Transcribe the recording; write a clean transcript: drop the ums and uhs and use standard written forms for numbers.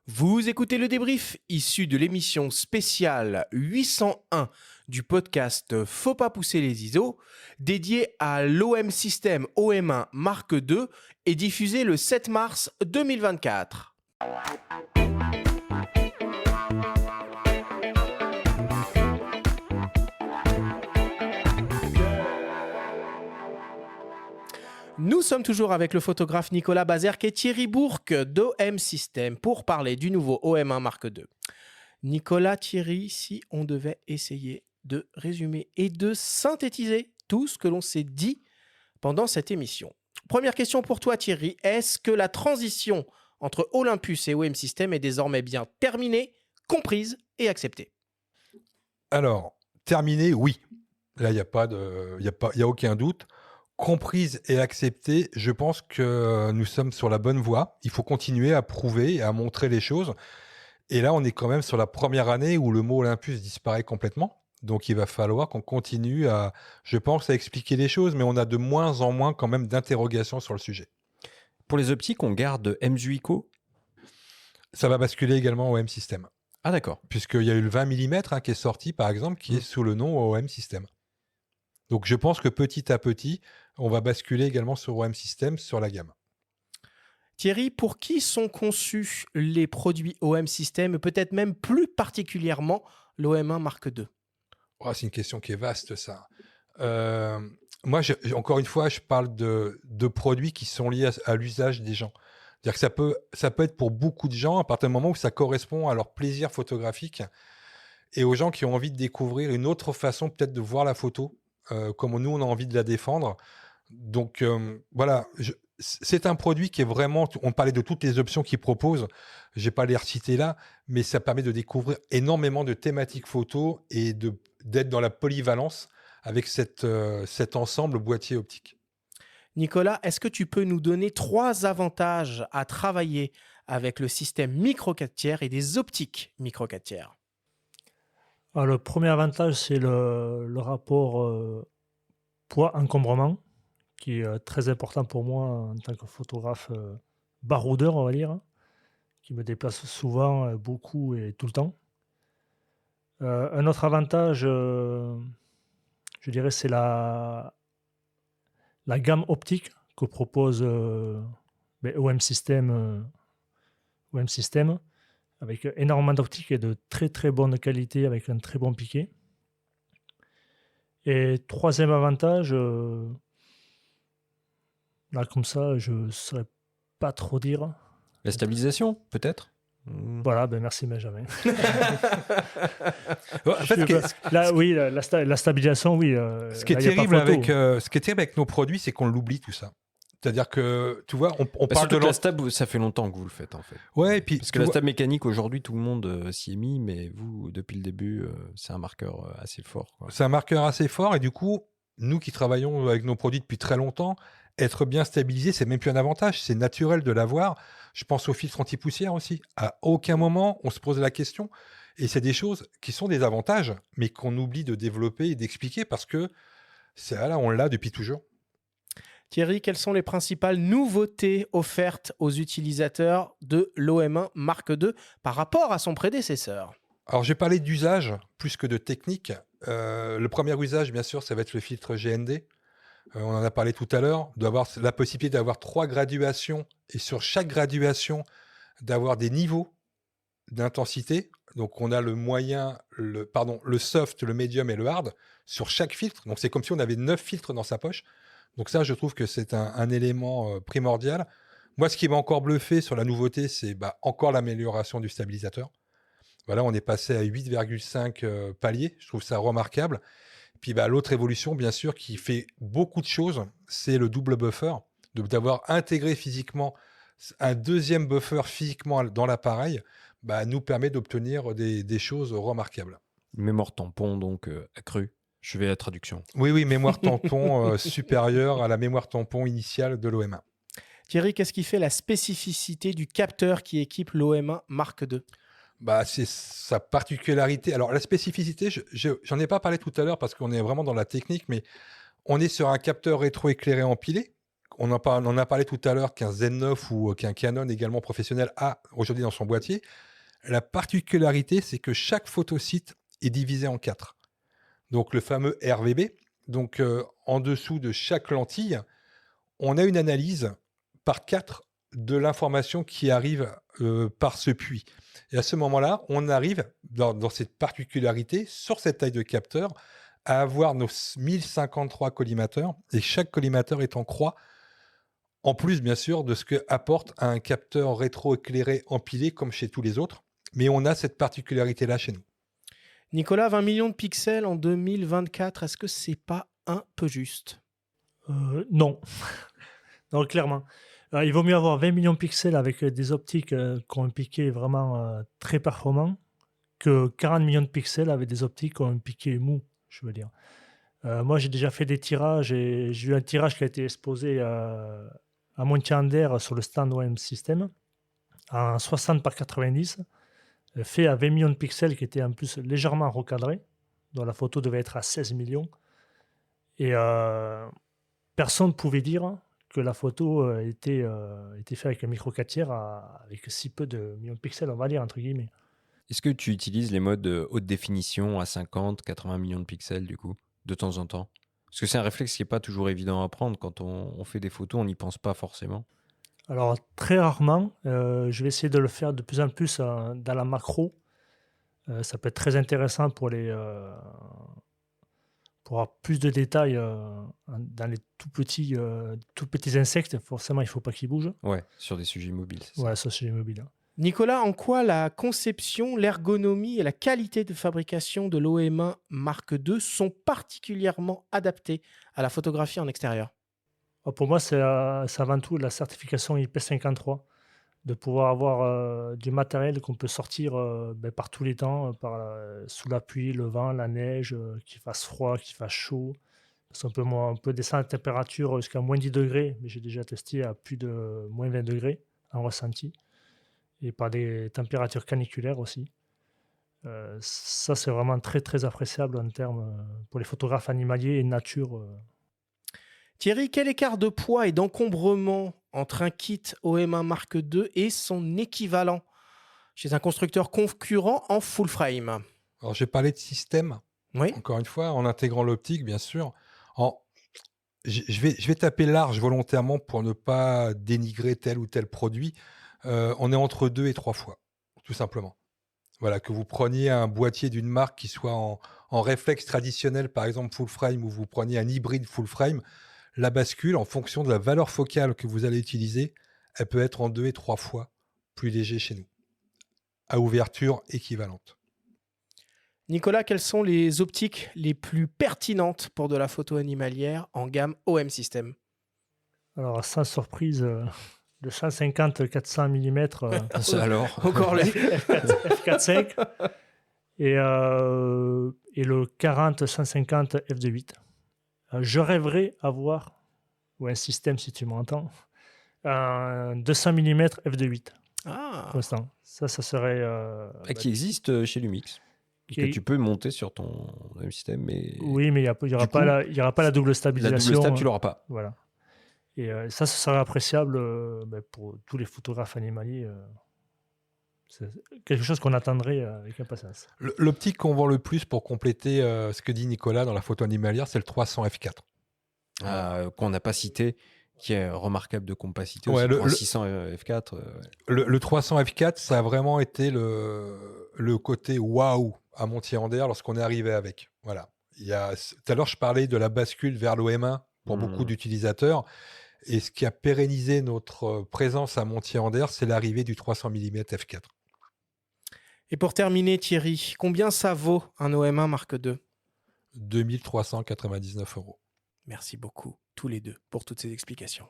Vous écoutez le débrief issu de l'émission spéciale 801 du podcast Faut pas pousser les ISO, dédié à l'OM System OM1 Mark II et diffusé le 7 mars 2024. Nous sommes toujours avec le photographe Nicolas Bazerque et Thierry Bourque d'OM System pour parler du nouveau OM1 Mark II. Nicolas, Thierry, si on devait essayer de résumer et de synthétiser tout ce que l'on s'est dit pendant cette émission. Première question pour toi, Thierry. Est-ce que la transition entre Olympus et OM System est désormais bien terminée, comprise et acceptée? Alors, terminé, oui. Là, il n'y a aucun doute. Comprise et acceptée, je pense que nous sommes sur la bonne voie. Il faut continuer à prouver et à montrer les choses. Et là, on est quand même sur la première année où le mot Olympus disparaît complètement. Donc, il va falloir qu'on continue à, je pense, à expliquer les choses, mais on a de moins en moins quand même d'interrogations sur le sujet. Pour les optiques, on garde MZUICO. Ça va basculer également au OM System. Ah d'accord. Puisqu'il y a eu le 20 mm qui est sorti, par exemple, qui est sous le nom OM System. Donc, je pense que petit à petit, on va basculer également sur OM System, sur la gamme. Thierry, pour qui sont conçus les produits OM System, peut-être même plus particulièrement l'OM1 Mark II? Oh, c'est une question qui est vaste, ça. Moi, encore une fois, je parle de produits qui sont liés à l'usage des gens. C'est-à-dire que ça peut être pour beaucoup de gens, à partir du moment où ça correspond à leur plaisir photographique et aux gens qui ont envie de découvrir une autre façon peut-être de voir la photo, comme nous, on a envie de la défendre. Donc, voilà, c'est un produit qui est vraiment... On parlait de toutes les options qu'il propose. Je ne vais pas les reciter là, mais ça permet de découvrir énormément de thématiques photo et d'être dans la polyvalence avec cet ensemble boîtier optique. Nicolas, est-ce que tu peux nous donner 3 avantages à travailler avec le système micro 4 tiers et des optiques micro 4 tiers? Alors, le premier avantage, c'est le rapport poids-encombrement, qui est très important pour moi en tant que photographe baroudeur, on va dire, qui me déplace souvent, beaucoup et tout le temps. Un autre avantage, je dirais, c'est la gamme optique que propose OM System, avec énormément d'optiques et de très très bonne qualité, avec un très bon piqué. Et troisième avantage, là comme ça, je ne saurais pas trop dire. La stabilisation, peut-être. Voilà, merci Benjamin. La stabilisation, oui. Ce qui est terrible avec nos produits, c'est qu'on l'oublie tout ça. C'est-à-dire que, tu vois, on parle de la stab, ça fait longtemps que vous le faites, en fait. Ouais, et puis, parce que la stab mécanique, aujourd'hui, tout le monde s'y est mis, mais vous, depuis le début, c'est un marqueur assez fort, quoi. C'est un marqueur assez fort, et du coup, nous qui travaillons avec nos produits depuis très longtemps, être bien stabilisé, c'est même plus un avantage, c'est naturel de l'avoir. Je pense au filtre anti-poussière aussi. À aucun moment, on se pose la question. Et c'est des choses qui sont des avantages, mais qu'on oublie de développer et d'expliquer parce que on l'a depuis toujours. Thierry, quelles sont les principales nouveautés offertes aux utilisateurs de l'OM1 Mark II par rapport à son prédécesseur? Alors, j'ai parlé d'usage plus que de technique. Le premier usage, bien sûr, ça va être le filtre GND. On en a parlé tout à l'heure, d'avoir la possibilité d'avoir 3 graduations et sur chaque graduation, d'avoir des niveaux d'intensité. Donc, on a le moyen, le soft, le medium et le hard sur chaque filtre. Donc, c'est comme si on avait 9 filtres dans sa poche. Donc ça, je trouve que c'est un élément primordial. Moi, ce qui m'a encore bluffé sur la nouveauté, c'est encore l'amélioration du stabilisateur. Voilà, on est passé à 8,5 paliers. Je trouve ça remarquable. Puis l'autre évolution, bien sûr, qui fait beaucoup de choses, c'est le double buffer. D'avoir intégré physiquement un deuxième buffer physiquement dans l'appareil, nous permet d'obtenir des choses remarquables. Mémoire tampon, donc accrue. Je vais à la traduction. Oui, mémoire tampon supérieure à la mémoire tampon initiale de l'OM1. Thierry, qu'est-ce qui fait la spécificité du capteur qui équipe l'OM1 Mark II? C'est sa particularité. Alors, la spécificité, j'en ai pas parlé tout à l'heure parce qu'on est vraiment dans la technique, mais on est sur un capteur rétroéclairé empilé. on en a parlé tout à l'heure, qu'un Z9 ou qu'un Canon également professionnel a aujourd'hui dans son boîtier. La particularité, c'est que chaque photosite est divisé en 4. Donc le fameux RVB. Donc en dessous de chaque lentille, on a une analyse par 4 de l'information qui arrive par ce puits. Et à ce moment-là, on arrive dans cette particularité, sur cette taille de capteur, à avoir nos 1053 collimateurs, et chaque collimateur est en croix, en plus bien sûr de ce que apporte un capteur rétroéclairé empilé comme chez tous les autres. Mais on a cette particularité-là chez nous. Nicolas, 20 millions de pixels en 2024, est-ce que c'est pas un peu juste? Non. Non, clairement. Il vaut mieux avoir 20 millions de pixels avec des optiques qui ont un piqué vraiment très performant que 40 millions de pixels avec des optiques qui ont un piqué mou, je veux dire. Moi, j'ai déjà fait des tirages et j'ai eu un tirage qui a été exposé à Montier-Ander sur le stand OM System en 60 par 90, fait à 20 millions de pixels qui était en plus légèrement recadré, dont la photo devait être à 16 millions. Et personne ne pouvait dire que la photo était faite avec un micro 4 tiers avec si peu de millions de pixels, on va dire, entre guillemets. Est-ce que tu utilises les modes haute définition à 50, 80 millions de pixels du coup, de temps en temps? Parce que c'est un réflexe qui n'est pas toujours évident à prendre. Quand on fait des photos, on n'y pense pas forcément. Alors, très rarement, je vais essayer de le faire de plus en plus dans la macro. Ça peut être très intéressant pour avoir plus de détails dans les tout petits insectes. Forcément, il ne faut pas qu'ils bougent. Ouais, sur des sujets mobiles, c'est ça. Ouais, ça, c'est les mobiles. Nicolas, en quoi la conception, l'ergonomie et la qualité de fabrication de l'OM1 Mark II sont particulièrement adaptées à la photographie en extérieur? Pour moi, c'est avant tout la certification IP53, de pouvoir avoir du matériel qu'on peut sortir par tous les temps, sous la pluie, le vent, la neige, qu'il fasse froid, qu'il fasse chaud. Parce on peut descendre la température jusqu'à moins 10 degrés, mais j'ai déjà testé à plus de moins 20 degrés en ressenti, et par des températures caniculaires aussi. Ça, c'est vraiment très, très appréciable en termes pour les photographes animaliers et nature. Thierry, quel écart de poids et d'encombrement entre un kit OM1 Mark II et son équivalent chez un constructeur concurrent en full frame? Alors j'ai parlé de système, Oui. encore une fois, en intégrant l'optique, bien sûr. Je vais taper large volontairement pour ne pas dénigrer tel ou tel produit. On est entre 2 et 3 fois, tout simplement. Voilà, que vous preniez un boîtier d'une marque qui soit en réflexe traditionnel, par exemple full frame, ou vous preniez un hybride full frame, la bascule, en fonction de la valeur focale que vous allez utiliser, elle peut être en 2 et 3 fois plus léger chez nous, à ouverture équivalente. Nicolas, quelles sont les optiques les plus pertinentes pour de la photo animalière en gamme OM System? Alors, sans surprise, le 150-400 mm Alors, Encore les... f4.5 et le 40-150 f2.8. Je rêverais avoir, ou un système si tu m'entends, un 200 mm f2.8 Ah, constant. Ça serait... qui existe chez Lumix. qui- Que tu peux monter sur ton même système, mais Oui, mais il n'y aura, Du coup, pas la double la stabilisation. double stab, tu l'auras pas. Voilà. Et ça serait appréciable pour tous les photographes animaliers. C'est quelque chose qu'on attendrait avec impatience. L'optique qu'on vend le plus pour compléter ce que dit Nicolas dans la photo animalière, c'est le 300 f4. Qu'on n'a pas cité, qui est remarquable de compacité Ouais, aussi. le- Pour un 600 F4. Le 300 f4, ça a vraiment été le côté waouh à Montier-Ander lorsqu'on est arrivé avec. Voilà. Tout à l'heure, je parlais de la bascule vers l'OM1 pour beaucoup d'utilisateurs. Et ce qui a pérennisé notre présence à Montier-Ander, c'est l'arrivée du 300 mm f4. et pour terminer, Thierry, combien ça vaut un OM1 Mark II? 2399 €. Merci beaucoup, tous les deux, pour toutes ces explications.